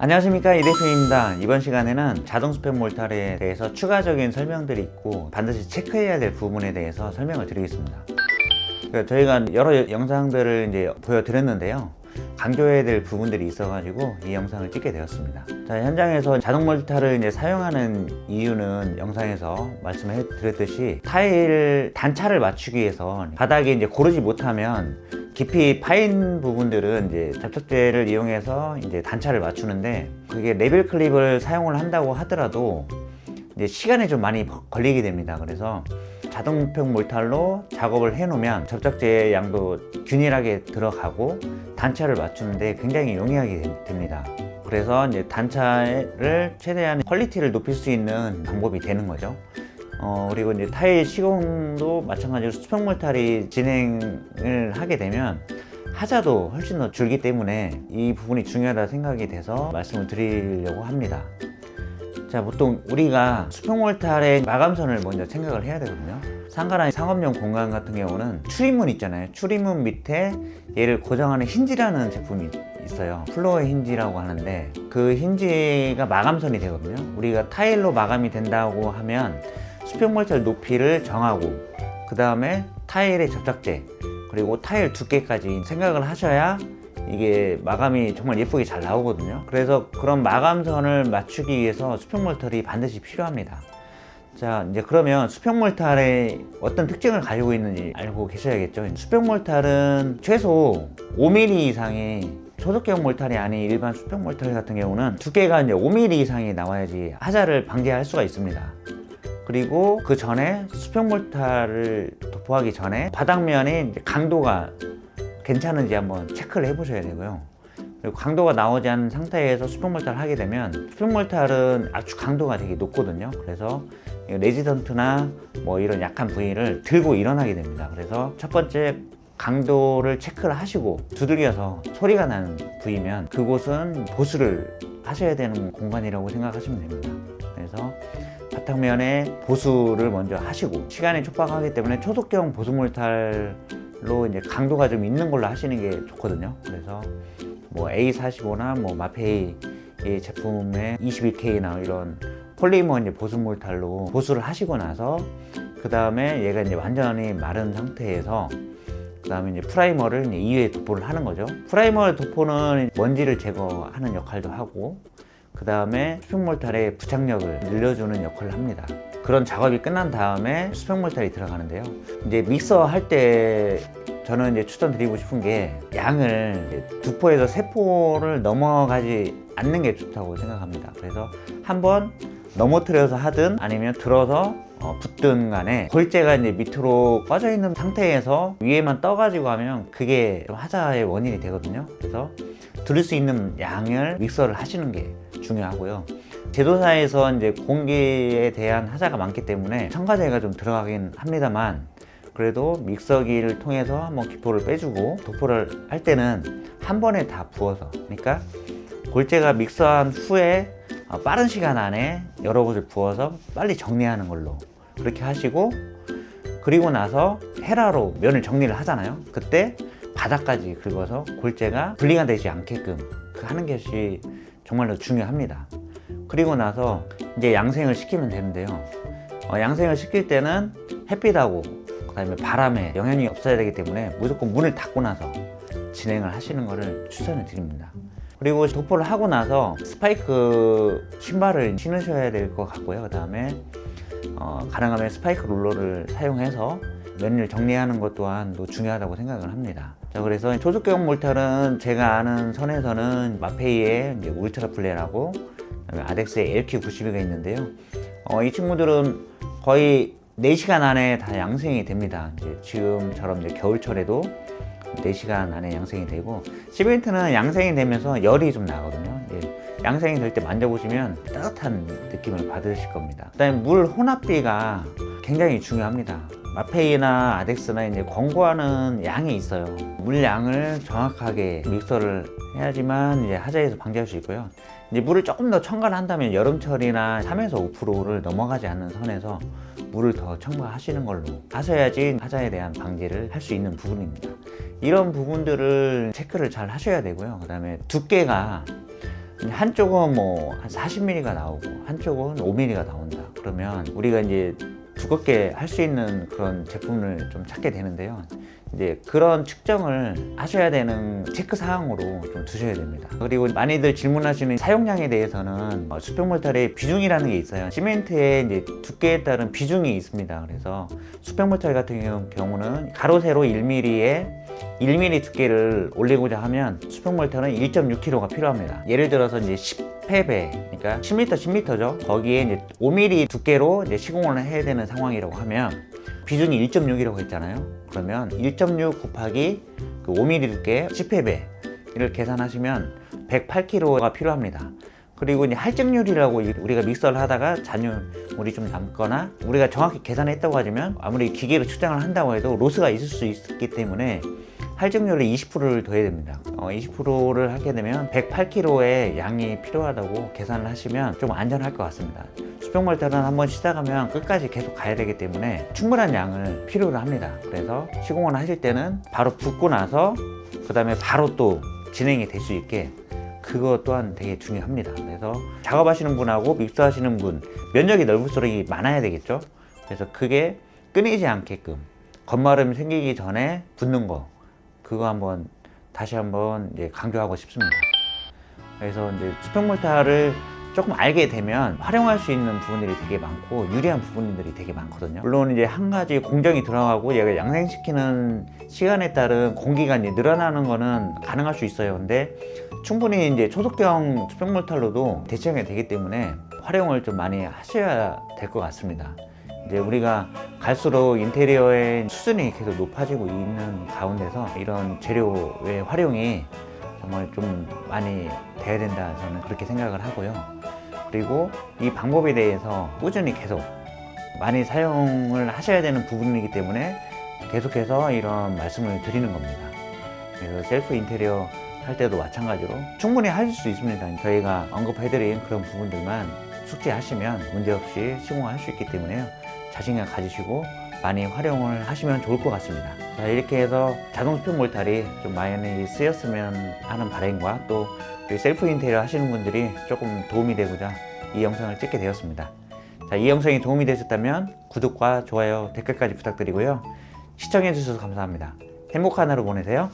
안녕하십니까, 이 대표입니다. 이번 시간에는 자동 스팸 몰탈에 대해서 추가적인 설명들이 있고 반드시 체크해야 될 부분에 대해서 설명을 드리겠습니다. 저희가 여러 영상들을 이제 보여드렸는데요, 강조해야 될 부분들이 있어가지고 이 영상을 찍게 되었습니다. 자, 현장에서 자동 몰탈을 이제 사용하는 이유는 영상에서 말씀해 드렸듯이 타일 단차를 맞추기 위해서 바닥에 이제 고르지 못하면 깊이 파인 부분들은 이제 접착제를 이용해서 이제 단차를 맞추는데, 그게 레벨 클립을 사용을 한다고 하더라도 이제 시간이 좀 많이 걸리게 됩니다. 그래서 자동평 몰탈로 작업을 해 놓으면 접착제의 양도 균일하게 들어가고 단차를 맞추는데 굉장히 용이하게 됩니다. 그래서 이제 단차를 최대한 퀄리티를 높일 수 있는 방법이 되는 거죠. 그리고 이제 타일 시공도 마찬가지로 수평 몰탈이 진행을 하게 되면 하자도 훨씬 더 줄기 때문에 이 부분이 중요하다 생각이 돼서 말씀을 드리려고 합니다. 자, 보통 우리가 수평 몰탈의 마감선을 먼저 생각을 해야 되거든요. 상가나 상업용 공간 같은 경우는 출입문 있잖아요. 출입문 밑에 얘를 고정하는 힌지라는 제품이 있어요. 플로어 힌지라고 하는데, 그 힌지가 마감선이 되거든요. 우리가 타일로 마감이 된다고 하면 수평 몰탈 높이를 정하고 그 다음에 타일의 접착제 그리고 타일 두께까지 생각을 하셔야 이게 마감이 정말 예쁘게 잘 나오거든요. 그래서 그런 마감선을 맞추기 위해서 수평 몰탈이 반드시 필요합니다. 자, 이제 그러면 수평 몰탈의 어떤 특징을 가지고 있는지 알고 계셔야겠죠. 수평 몰탈은 최소 5mm 이상의 초속경 몰탈이 아닌 일반 수평 몰탈 같은 경우는 두께가 이제 5mm 이상이 나와야지 하자를 방지할 수가 있습니다. 그리고 그 전에 수평 몰탈을 도포하기 전에 바닥면의 이제 강도가 괜찮은지 한번 체크를 해 보셔야 되고요. 그리고 강도가 나오지 않은 상태에서 수평 몰탈을 하게 되면, 수평 몰탈은 아주 강도가 되게 높거든요. 그래서 레지던트나 뭐 이런 약한 부위를 들고 일어나게 됩니다. 그래서 첫 번째 강도를 체크를 하시고, 두들겨서 소리가 나는 부위면 그곳은 보수를 하셔야 되는 공간이라고 생각하시면 됩니다. 그래서 바닥면에 보수를 먼저 하시고, 시간이 촉박하기 때문에 초속경 보수 몰탈로 이제 강도가 좀 있는 걸로 하시는 게 좋거든요. 그래서 뭐 A45나 뭐 마페이 제품의 21K나 이런 폴리머 이제 보수 몰탈로 보수를 하시고 나서, 그 다음에 얘가 이제 완전히 마른 상태에서 그 다음에 이제 프라이머를 이제 2회 도포를 하는 거죠. 프라이머 도포는 먼지를 제거하는 역할도 하고, 그 다음에 수평 몰탈의 부착력을 늘려주는 역할을 합니다. 그런 작업이 끝난 다음에 수평 몰탈이 들어가는데요. 이제 믹서 할 때 저는 이제 추천드리고 싶은 게, 양을 2포에서 3포를 넘어가지 않는 게 좋다고 생각합니다. 그래서 한번 넘어뜨려서 하든 아니면 들어서 붙든 간에 골재가 이제 밑으로 꺼져 있는 상태에서 위에만 떠가지고 하면 그게 좀 하자의 원인이 되거든요. 그래서 들을 수 있는 양을 믹서를 하시는 게 중요하고요. 제조사에서 이제 공기에 대한 하자가 많기 때문에 첨가제가 좀 들어가긴 합니다만, 그래도 믹서기를 통해서 한번 기포를 빼주고 도포를 할 때는 한 번에 다 부어서, 그러니까 골재가 믹서한 후에 빠른 시간 안에 여러 곳을 부어서 빨리 정리하는 걸로 그렇게 하시고, 그리고 나서 헤라로 면을 정리를 하잖아요. 그때 바닥까지 긁어서 골재가 분리가 되지 않게끔 하는 것이 정말로 중요합니다. 그리고 나서 이제 양생을 시키면 되는데요. 양생을 시킬 때는 햇빛하고 그 다음에 바람에 영향이 없어야 되기 때문에 무조건 문을 닫고 나서 진행을 하시는 것을 추천을 드립니다. 그리고 도포를 하고 나서 스파이크 신발을 신으셔야 될 것 같고요. 그 다음에 가능하면 스파이크 롤러를 사용해서 면을 정리하는 것 또한도 중요하다고 생각을 합니다. 자, 그래서 초속경 몰탈은 제가 아는 선에서는 마페이의 이제 울트라 플레라고, 아덱스의 LQ92가 있는데요. 이 친구들은 거의 4시간 안에 다 양생이 됩니다. 이제 지금처럼 이제 겨울철에도 4시간 안에 양생이 되고, 11트는 양생이 되면서 열이 좀 나거든요. 양생이 될 때 만져보시면 따뜻한 느낌을 받으실 겁니다. 그 다음에 물 혼합비가 굉장히 중요합니다. 마페이나 아덱스나 이제 권고하는 양이 있어요. 물량을 정확하게 믹서를 해야지만 이제 하자에서 방지할 수 있고요. 이제 물을 조금 더 첨가를 한다면 여름철이나 3에서 5%를 넘어가지 않는 선에서 물을 더 첨가하시는 걸로 하셔야지 하자에 대한 방지를 할 수 있는 부분입니다. 이런 부분들을 체크를 잘 하셔야 되고요. 그 다음에 두께가 한쪽은 뭐 한 40mm가 나오고 한쪽은 5mm가 나온다. 그러면 우리가 이제 두껍게 할 수 있는 그런 제품을 좀 찾게 되는데요. 이제 그런 측정을 하셔야 되는 체크 사항으로 좀 두셔야 됩니다. 그리고 많이들 질문하시는 사용량에 대해서는 수평 몰탈의 비중이라는 게 있어요. 시멘트의 이제 두께에 따른 비중이 있습니다. 그래서 수평 몰탈 같은 경우는 가로 세로 1mm에 1mm 두께를 올리고자 하면 수평 몰탈은 1.6kg가 필요합니다. 예를 들어서 이제 10패배, 그러니까 10m, 10m죠. 거기에 이제 5mm 두께로 이제 시공을 해야 되는 상황이라고 하면 비중이 1.6이라고 했잖아요. 그러면 1.6 곱하기 그 5mm 두께 10패배를 계산하시면 108kg가 필요합니다. 그리고 이제 할증률이라고 우리가 믹서를 하다가 잔유물이 좀 남거나 우리가 정확히 계산했다고 하지만 아무리 기계로 측정을 한다고 해도 로스가 있을 수 있기 때문에 할증률을 20%를 더해야 됩니다. 20%를 하게 되면 108kg의 양이 필요하다고 계산을 하시면 좀 안전할 것 같습니다. 수평 몰탈은 한번 시작하면 끝까지 계속 가야 되기 때문에 충분한 양을 필요로 합니다. 그래서 시공을 하실 때는 바로 붓고 나서 그 다음에 바로 또 진행이 될 수 있게 그거 또한 되게 중요합니다. 그래서 작업하시는 분하고 믹서하시는 분 면적이 넓을수록 많아야 되겠죠. 그래서 그게 끊이지 않게끔 겉마름이 생기기 전에 붓는 거 그거 다시 한번 이제 강조하고 싶습니다. 그래서 이제 수평 몰탈을 조금 알게 되면 활용할 수 있는 부분들이 되게 많고 유리한 부분들이 되게 많거든요. 물론 이제 한 가지 공정이 들어가고 얘가 양생시키는 시간에 따른 공기가 이제 늘어나는 거는 가능할 수 있어요. 근데 충분히 이제 초속경 수평 몰탈로도 대체가 되기 때문에 활용을 좀 많이 하셔야 될 것 같습니다. 이제 우리가 갈수록 인테리어의 수준이 계속 높아지고 있는 가운데서 이런 재료의 활용이 정말 좀 많이 돼야 된다 저는 그렇게 생각을 하고요. 그리고 이 방법에 대해서 꾸준히 계속 많이 사용을 하셔야 되는 부분이기 때문에 계속해서 이런 말씀을 드리는 겁니다. 그래서 셀프 인테리어 할 때도 마찬가지로 충분히 하실 수 있습니다. 저희가 언급해드린 그런 부분들만 숙지하시면 문제없이 시공할 수 있기 때문에요. 자신감 가지시고 많이 활용을 하시면 좋을 것 같습니다. 자, 이렇게 해서 자동 수평 몰탈이 좀 많이 쓰였으면 하는 바람과 또 우리 셀프 인테리어 하시는 분들이 조금 도움이 되고자 이 영상을 찍게 되었습니다. 자, 이 영상이 도움이 되셨다면 구독과 좋아요, 댓글까지 부탁드리고요. 시청해 주셔서 감사합니다. 행복한 하루 보내세요.